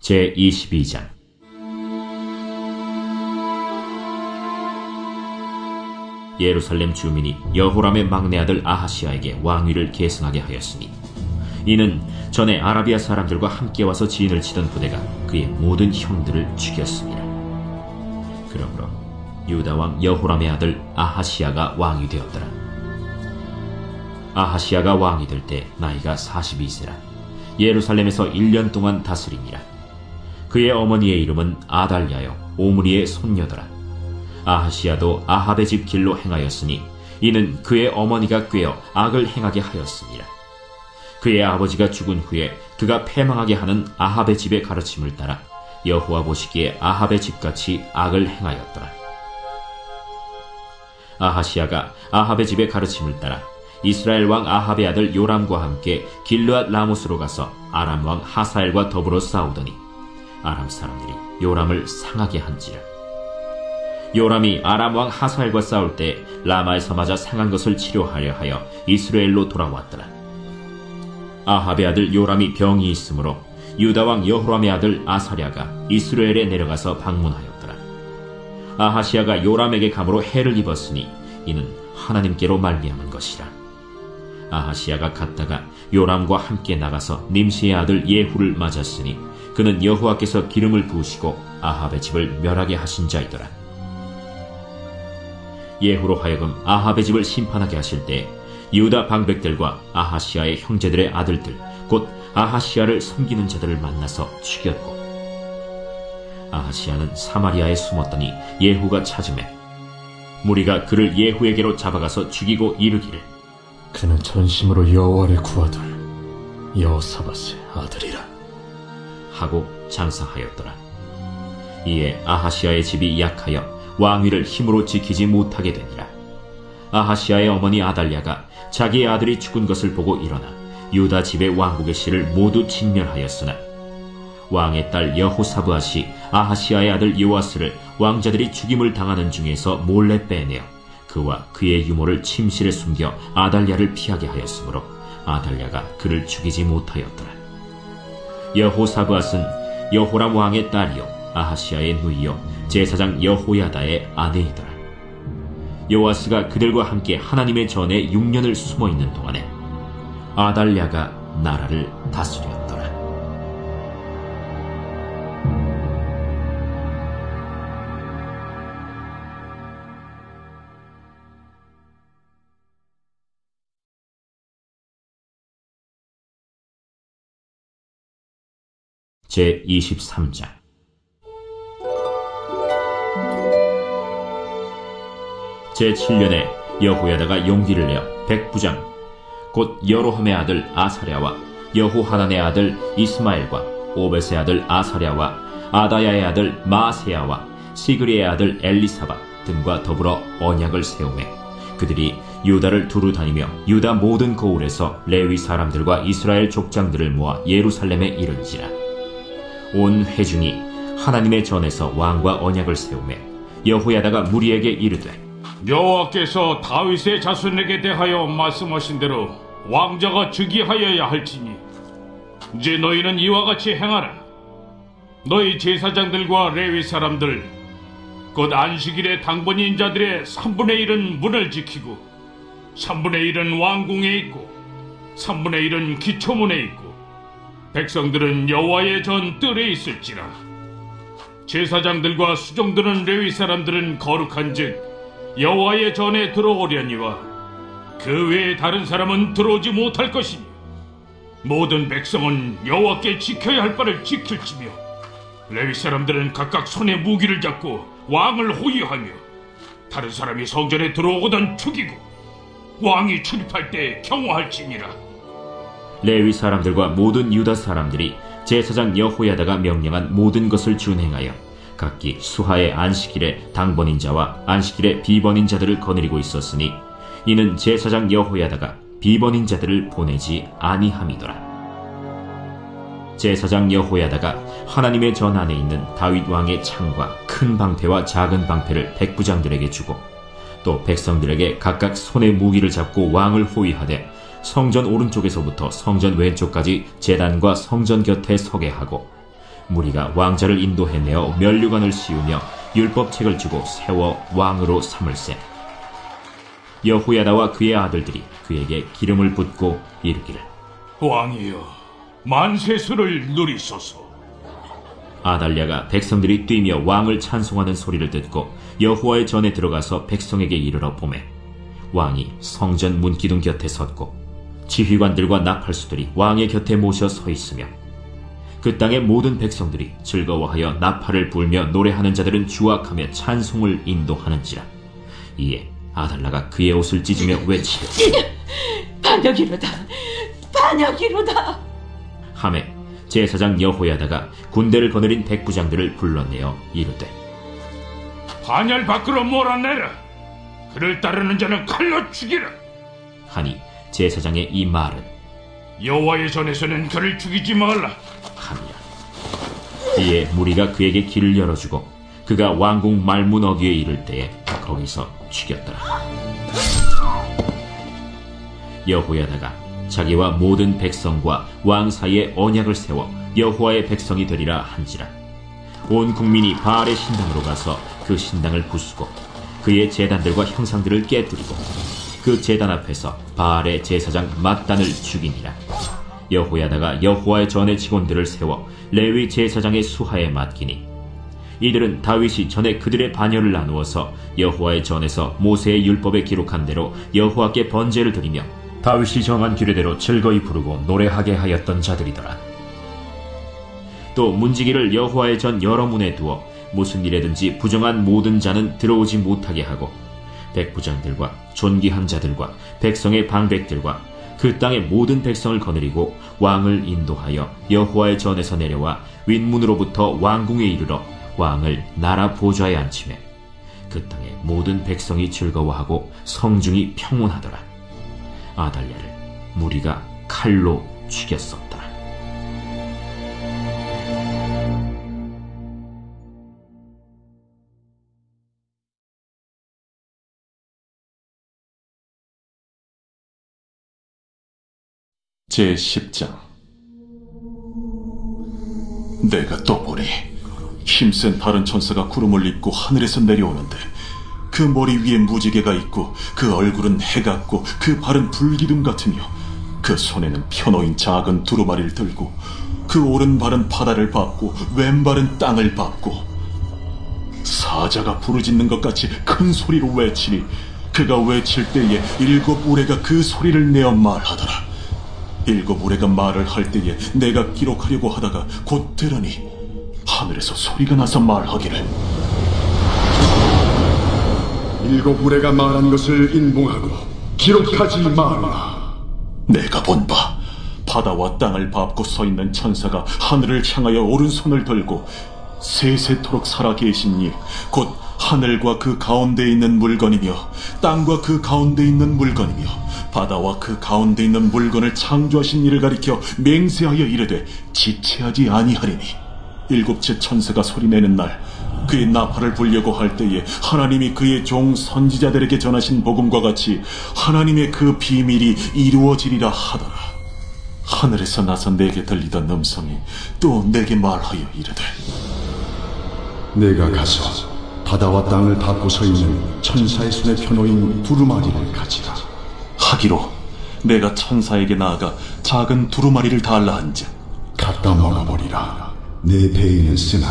제22장. 예루살렘 주민이 여호람의 막내 아들 아하시야에게 왕위를 계승하게 하였으니, 이는 전에 아라비아 사람들과 함께 와서 진을 치던 부대가 그의 모든 형들을 죽였습니다. 그러므로 유다 왕 여호람의 아들 아하시야가 왕이 되었더라. 아하시야가 왕이 될 때 나이가 42세라 예루살렘에서 1년 동안 다스리니라. 그의 어머니의 이름은 아달랴요 오므리의 손녀더라. 아하시야도 아합의 집 길로 행하였으니, 이는 그의 어머니가 꾀어 악을 행하게 하였습니다. 그의 아버지가 죽은 후에 그가 패망하게 하는 아합의 집의 가르침을 따라 여호와 보시기에 아합의 집같이 악을 행하였더라. 아하시야가 아합의 집의 가르침을 따라 이스라엘 왕 아합의 아들 요람과 함께 길르앗 라모스로 가서 아람 왕 하사엘과 더불어 싸우더니 아람 사람들이 요람을 상하게 한지라. 요람이 아람 왕 하사엘과 싸울 때 라마에서 맞아 상한 것을 치료하려 하여 이스라엘로 돌아왔더라. 아합의 아들 요람이 병이 있으므로 유다 왕 여호람의 아들 아사랴가 이스라엘에 내려가서 방문하였더라. 아하시야가 요람에게 감으로 해를 입었으니 이는 하나님께로 말미암은 것이라. 아하시야가 갔다가 요람과 함께 나가서 님시의 아들 예후를 맞았으니 그는 여호와께서 기름을 부으시고 아합의 집을 멸하게 하신 자이더라. 예후로 하여금 아합의 집을 심판하게 하실 때 유다 방백들과 아하시야의 형제들의 아들들 곧 아하시야를 섬기는 자들을 만나서 죽였고, 아하시야는 사마리아에 숨었더니 예후가 찾음에 무리가 그를 예후에게로 잡아가서 죽이고 이르기를, 그는 전심으로 여호와를 구하들 여호사밧의 아들이라 하고 장사하였더라. 이에 아하시야의 집이 약하여 왕위를 힘으로 지키지 못하게 되니라. 아하시야의 어머니 아달랴가 자기의 아들이 죽은 것을 보고 일어나 유다 집의 왕국의 씨를 모두 진멸하였으나, 왕의 딸 여호사브앗이 아하시야의 아들 요아스를 왕자들이 죽임을 당하는 중에서 몰래 빼내어 그와 그의 유모를 침실에 숨겨 아달랴를 피하게 하였으므로 아달랴가 그를 죽이지 못하였더라. 여호사브앗은 여호람 왕의 딸이요 아하시야의 누이요 제사장 여호야다의 아내이더라. 요아스가 그들과 함께 하나님의 전에 6년을 숨어있는 동안에 아달랴가 나라를 다스렸더라. 제23장. 제7년에 여호야다가 용기를 내어 백부장 곧 여로함의 아들 아사랴와 여호하난의 아들 이스마엘과 오벳의 아들 아사랴와 아다야의 아들 마세야와 시그리의 아들 엘리사밧 등과 더불어 언약을 세우매, 그들이 유다를 두루 다니며 유다 모든 거울에서 레위 사람들과 이스라엘 족장들을 모아 예루살렘에 이른지라. 온 회중이 하나님의 전에서 왕과 언약을 세우매 여호야다가 무리에게 이르되, 여호와께서 다윗의 자손에게 대하여 말씀하신 대로 왕자가 즉위하여야 할지니 이제 너희는 이와 같이 행하라. 너희 제사장들과 레위 사람들 곧 안식일의 당번인 자들의 3분의 1은 문을 지키고 3분의 1은 왕궁에 있고 3분의 1은 기초문에 있고 백성들은 여호와의 전 뜰에 있을지라. 제사장들과 수종드는 레위 사람들은 거룩한즉 여호와의 전에 들어오려니와 그 외에 다른 사람은 들어오지 못할 것이니, 모든 백성은 여호와께 지켜야 할 바를 지킬지며 레위 사람들은 각각 손에 무기를 잡고 왕을 호위하며 다른 사람이 성전에 들어오거든 죽이고 왕이 출입할 때 경호할지니라. 레위 사람들과 모든 유다 사람들이 제사장 여호야다가 명령한 모든 것을 준행하여 각기 수하의 안식일에 당번인 자와 안식일에 비번인 자들을 거느리고 있었으니, 이는 제사장 여호야다가 비번인 자들을 보내지 아니함이더라. 제사장 여호야다가 하나님의 전 안에 있는 다윗 왕의 창과 큰 방패와 작은 방패를 백부장들에게 주고, 또 백성들에게 각각 손에 무기를 잡고 왕을 호위하되 성전 오른쪽에서부터 성전 왼쪽까지 제단과 성전 곁에 서게 하고, 무리가 왕자를 인도해내어 면류관을 씌우며 율법책을 주고 세워 왕으로 삼을세. 여호야다와 그의 아들들이 그에게 기름을 붓고 이르기를, 왕이여, 만세수를 누리소서. 아달랴가 백성들이 뛰며 왕을 찬송하는 소리를 듣고 여호와의 전에 들어가서 백성에게 이르러 보매, 왕이 성전 문기둥 곁에 섰고 지휘관들과 나팔수들이 왕의 곁에 모셔 서 있으며, 그 땅의 모든 백성들이 즐거워하여 나팔을 불며 노래하는 자들은 주악하며 찬송을 인도하는지라. 이에 아달랴가 그의 옷을 찢으며 외치되, 반역이로다, 반역이로다 하매 제사장 여호야다가 군대를 거느린 백부장들을 불러내어 이르되, 반열 밖으로 몰아내라. 그를 따르는 자는 칼로 죽이라. 하니 제사장의 이 말은 여호와의 전에서는 그를 죽이지 말라 함이라. 이에 무리가 그에게 길을 열어주고 그가 왕궁 말문 어귀에 이를 때에 거기서 죽였더라. 여호야다가 자기와 모든 백성과 왕 사이에 언약을 세워 여호와의 백성이 되리라 한지라. 온 국민이 바알의 신당으로 가서 그 신당을 부수고 그의 제단들과 형상들을 깨뜨리고 그 제단 앞에서 바알의 제사장 맏단을 죽이니라. 여호야다가 여호와의 전의 직원들을 세워 레위 제사장의 수하에 맡기니, 이들은 다윗이 전에 그들의 반열을 나누어서 여호와의 전에서 모세의 율법에 기록한 대로 여호와께 번제를 드리며 다윗이 정한 규례대로 즐거이 부르고 노래하게 하였던 자들이더라. 또 문지기를 여호와의 전 여러 문에 두어 무슨 일에든지 부정한 모든 자는 들어오지 못하게 하고, 백부장들과 존귀한 자들과 백성의 방백들과 그 땅의 모든 백성을 거느리고 왕을 인도하여 여호와의 전에서 내려와 윗문으로부터 왕궁에 이르러 왕을 나라 보좌에 앉히매 그 땅의 모든 백성이 즐거워하고 성중이 평온하더라. 아달랴를 무리가 칼로 죽였었더라. 제10장. 내가 또 보니 힘센 다른 천사가 구름을 입고 하늘에서 내려오는데, 그 머리 위에 무지개가 있고 그 얼굴은 해 같고 그 발은 불기둥 같으며 그 손에는 펴놓인 작은 두루마리를 들고 그 오른발은 바다를 밟고 왼발은 땅을 밟고 사자가 부르짖는 것 같이 큰 소리로 외치니, 그가 외칠 때에 7 우레가 그 소리를 내어 말하더라. 7 우레가 말을 할 때에 내가 기록하려고 하다가 곧 들으니 하늘에서 소리가 나서 말하기를, 7 우레가 말한 것을 인봉하고 기록하지 말라. 내가 본 바 바다와 땅을 밟고 서 있는 천사가 하늘을 향하여 오른손을 들고 세세토록 살아계신 이 곧 하늘과 그 가운데 있는 물건이며 땅과 그 가운데 있는 물건이며 바다와 그 가운데 있는 물건을 창조하신 이를 가리켜 맹세하여 이르되 지체하지 아니하리니, 7째 천사가 소리내는 날 그의 나팔을 불려고 할 때에 하나님이 그의 종 선지자들에게 전하신 복음과 같이 하나님의 그 비밀이 이루어지리라 하더라. 하늘에서 나서 내게 들리던 음성이 또 내게 말하여 이르되, 내가 가서 바다와 땅을 밟고 서 있는 천사의 손에 펴놓인 두루마리를 가지라. 하기로 내가 천사에게 나아가 작은 두루마리를 달라 한즉 갖다 먹어버리라. 내 배에는 쓰나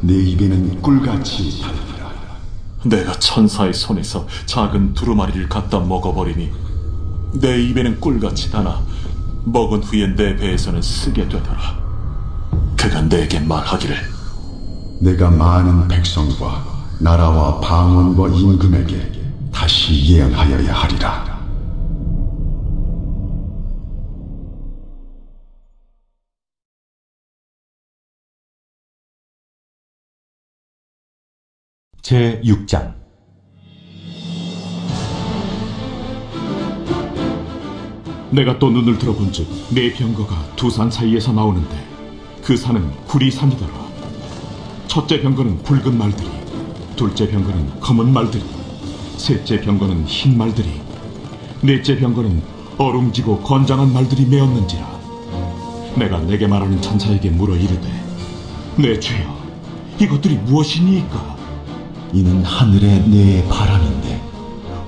내 입에는 꿀같이 달리라. 내가 천사의 손에서 작은 두루마리를 갖다 먹어버리니 내 입에는 꿀같이 다나 먹은 후에 내 배에서는 쓰게 되더라. 그가 내게 말하기를, 내가 많은 백성과 나라와 방언과 임금에게 다시 예언하여야 하리라. 제6장. 내가 또 눈을 들어본즉 네 병거가 두 산 사이에서 나오는데 그 산은 구리산이더라. 첫째 병거는 붉은 말들이, 둘째 병거는 검은 말들이, 셋째 병거는 흰 말들이, 넷째 병거는 어룽지고 건장한 말들이 메었는지라. 내가 내게 말하는 천사에게 물어 이르되, 내 주여, 이것들이 무엇이니까? 이는 하늘의 내 바람인데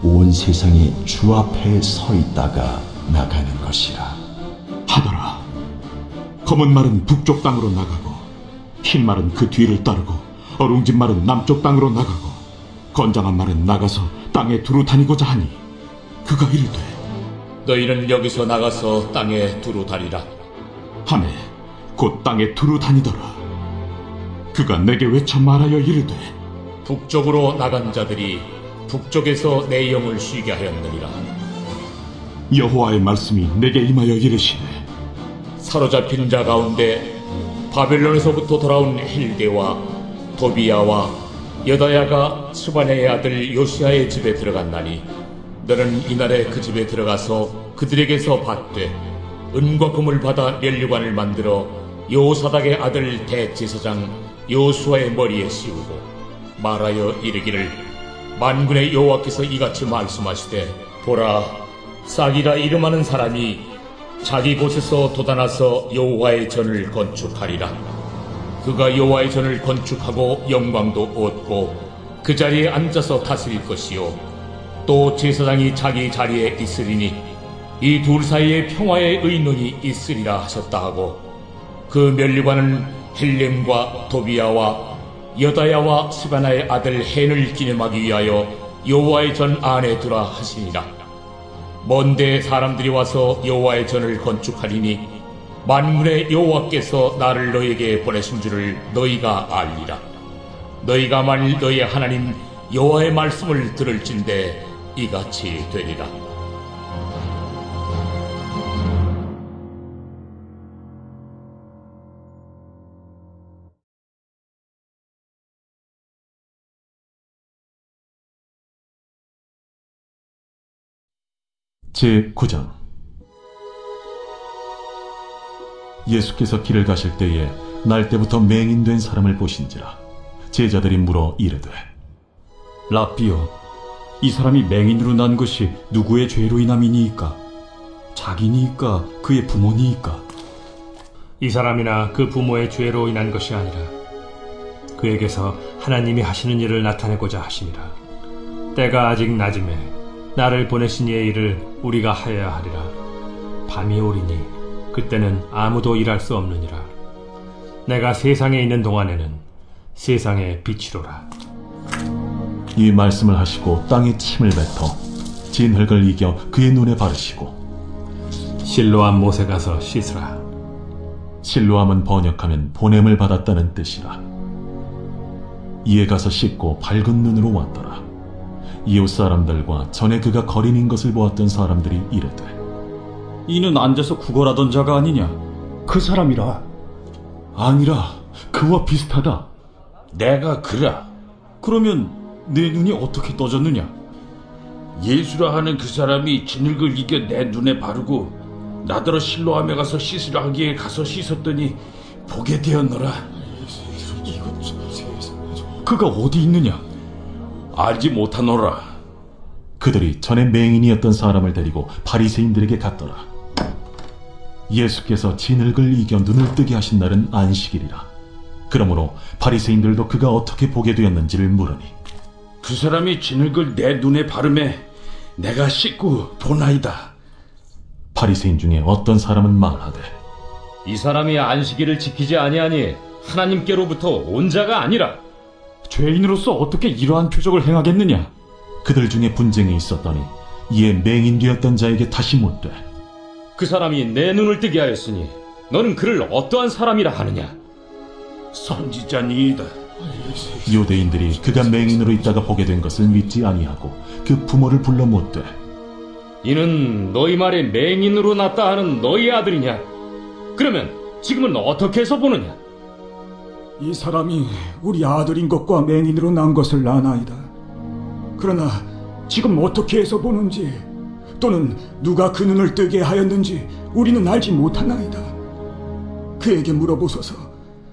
온 세상이 주 앞에 서 있다가 나가는 것이라. 하더라. 검은 말은 북쪽 땅으로 나가고 흰 말은 그 뒤를 따르고 어룽진 말은 남쪽 땅으로 나가고 건장한 말은 나가서 땅에 두루 다니고자 하니 그가 이르되 너희는 여기서 나가서 땅에 두루 다니라 하매 곧 땅에 두루 다니더라. 그가 내게 외쳐 말하여 이르되 북쪽으로 나간 자들이 북쪽에서 내 영을 쉬게 하였느니라. 여호와의 말씀이 내게 임하여 이르시되 사로잡힌 자 가운데 바벨론에서부터 돌아온 힐데와 도비야와 여다야가 스바네의 아들 요시아의 집에 들어갔나니 너는 이날에 그 집에 들어가서 그들에게서 받되 은과 금을 받아 면류관을 만들어 요사닥의 아들 대제사장 요수아의 머리에 씌우고 말하여 이르기를 만군의 여호와께서 이같이 말씀하시되 보라, 싹이라 이름하는 사람이 자기 곳에서 돋아나서 여호와의 전을 건축하리라. 그가 여호와의 전을 건축하고 영광도 얻고 그 자리에 앉아서 다스릴 것이요 또 제사장이 자기 자리에 있으리니 이 둘 사이에 평화의 의논이 있으리라 하셨다 하고 그 면류관은 헬렘과 도비야와 여다야와 스바나의 아들 헨을 기념하기 위하여 여호와의 전 안에 두라 하시니라. 먼데 사람들이 와서 여호와의 전을 건축하리니 만군의 여호와께서 나를 너희에게 보내신 줄을 너희가 알리라. 너희가 만일 너희의 하나님 여호와의 말씀을 들을진대 이같이 되리라. 제9장. 예수께서 길을 가실 때에 날 때부터 맹인된 사람을 보신지라. 제자들이 물어 이르되 라삐요, 이 사람이 맹인으로 난 것이 누구의 죄로 인함이니이까? 자기니이까 그의 부모니이까? 이 사람이나 그 부모의 죄로 인한 것이 아니라 그에게서 하나님이 하시는 일을 나타내고자 하심이라. 때가 아직 낮음에 나를 보내신 이의 일을 우리가 하여야 하리라. 밤이 오리니 그때는 아무도 일할 수 없느니라. 내가 세상에 있는 동안에는 세상의 빛이로라. 이 말씀을 하시고 땅에 침을 뱉어 진흙을 이겨 그의 눈에 바르시고 실로암 못에 가서 씻으라. 실로암은 번역하면 보냄을 받았다는 뜻이라. 이에 가서 씻고 밝은 눈으로 왔더라. 이웃 사람들과 전에 그가 거린인 것을 보았던 사람들이 이르되 이는 앉아서 구걸하던 자가 아니냐? 그 사람이라. 아니라 그와 비슷하다. 내가 그라. 그러면 내 눈이 어떻게 떠졌느냐? 예수라 하는 그 사람이 진흙을 이겨 내 눈에 바르고 나더러 실로암에 가서 씻으라 하기에 가서 씻었더니 보게 되었노라. 그가 어디 있느냐? 알지 못하노라. 그들이 전에 맹인이었던 사람을 데리고 바리새인들에게 갔더라. 예수께서 진흙을 이겨 눈을 뜨게 하신 날은 안식일이라. 그러므로 바리새인들도 그가 어떻게 보게 되었는지를 물으니 그 사람이 진흙을 내 눈에 바르매 내가 씻고 보나이다. 바리새인 중에 어떤 사람은 말하되 이 사람이 안식일을 지키지 아니하니 하나님께로부터 온 자가 아니라. 죄인으로서 어떻게 이러한 표적을 행하겠느냐? 그들 중에 분쟁이 있었더니 이에 맹인되었던 자에게 다시 묻되 그 사람이 내 눈을 뜨게 하였으니 너는 그를 어떠한 사람이라 하느냐? 선지자니이다. 유대인들이 그가 맹인으로 있다가 보게 된 것을 믿지 아니하고 그 부모를 불러 묻되 이는 너희 말에 맹인으로 났다 하는 너희 아들이냐? 그러면 지금은 어떻게 해서 보느냐? 이 사람이 우리 아들인 것과 맹인으로 난 것을 아나이다. 그러나 지금 어떻게 해서 보는지 또는 누가 그 눈을 뜨게 하였는지 우리는 알지 못하나이다. 그에게 물어보소서.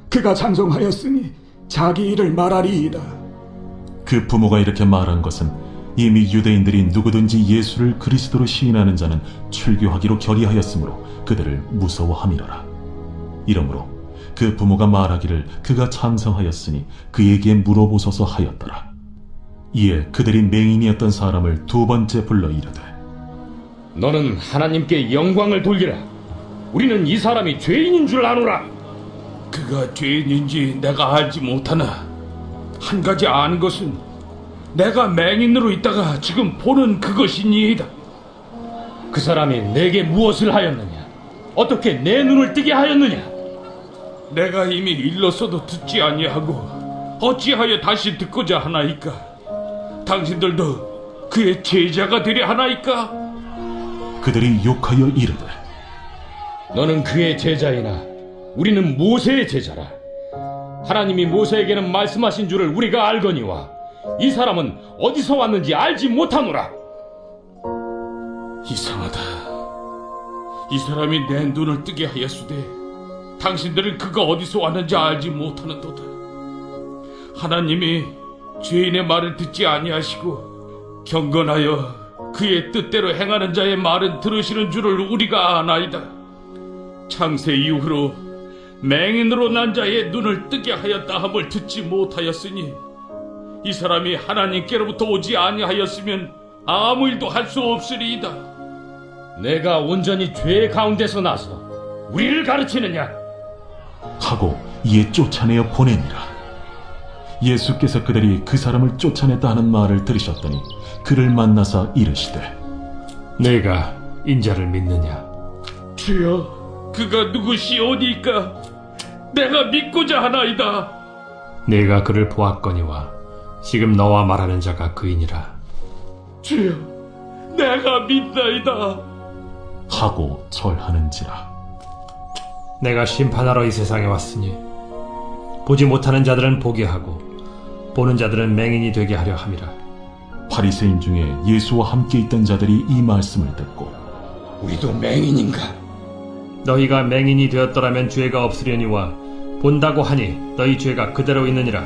그가 찬송하였으니 자기 일을 말하리이다. 그 부모가 이렇게 말한 것은 이미 유대인들이 누구든지 예수를 그리스도로 시인하는 자는 출교하기로 결의하였으므로 그들을 무서워함이라라. 이러므로 그 부모가 말하기를 그가 찬성하였으니 그에게 물어보소서 하였더라. 이에 그들이 맹인이었던 사람을 두 번째 불러 이르되 너는 하나님께 영광을 돌리라. 우리는 이 사람이 죄인인 줄 아노라. 그가 죄인인지 내가 알지 못하나 한 가지 아는 것은 내가 맹인으로 있다가 지금 보는 그것이니이다. 그 사람이 내게 무엇을 하였느냐? 어떻게 내 눈을 뜨게 하였느냐? 내가 이미 일렀어도 듣지 아니하고 어찌하여 다시 듣고자 하나이까? 당신들도 그의 제자가 되려 하나이까? 그들이 욕하여 이르되 너는 그의 제자이나 우리는 모세의 제자라. 하나님이 모세에게는 말씀하신 줄을 우리가 알거니와 이 사람은 어디서 왔는지 알지 못하노라. 이상하다. 이 사람이 내 눈을 뜨게 하였으되 당신들은 그가 어디서 왔는지 알지 못하는도다. 하나님이 죄인의 말을 듣지 아니하시고 경건하여 그의 뜻대로 행하는 자의 말은 들으시는 줄을 우리가 아나이다. 창세 이후로 맹인으로 난 자의 눈을 뜨게 하였다 함을 듣지 못하였으니 이 사람이 하나님께로부터 오지 아니하였으면 아무 일도 할 수 없으리이다. 내가 온전히 죄 가운데서 나서 우리를 가르치느냐? 하고 이에 쫓아내어 보내니라. 예수께서 그들이 그 사람을 쫓아냈다 하는 말을 들으셨더니 그를 만나사 이르시되 내가 인자를 믿느냐? 주여, 그가 누구시오니까 내가 믿고자 하나이다. 내가 그를 보았거니와 지금 너와 말하는 자가 그이니라. 주여, 내가 믿나이다. 하고 절하는지라. 내가 심판하러 이 세상에 왔으니 보지 못하는 자들은 보게 하고 보는 자들은 맹인이 되게 하려 함이라. 바리새인 중에 예수와 함께 있던 자들이 이 말씀을 듣고 우리도 맹인인가? 너희가 맹인이 되었더라면 죄가 없으려니와 본다고 하니 너희 죄가 그대로 있느니라.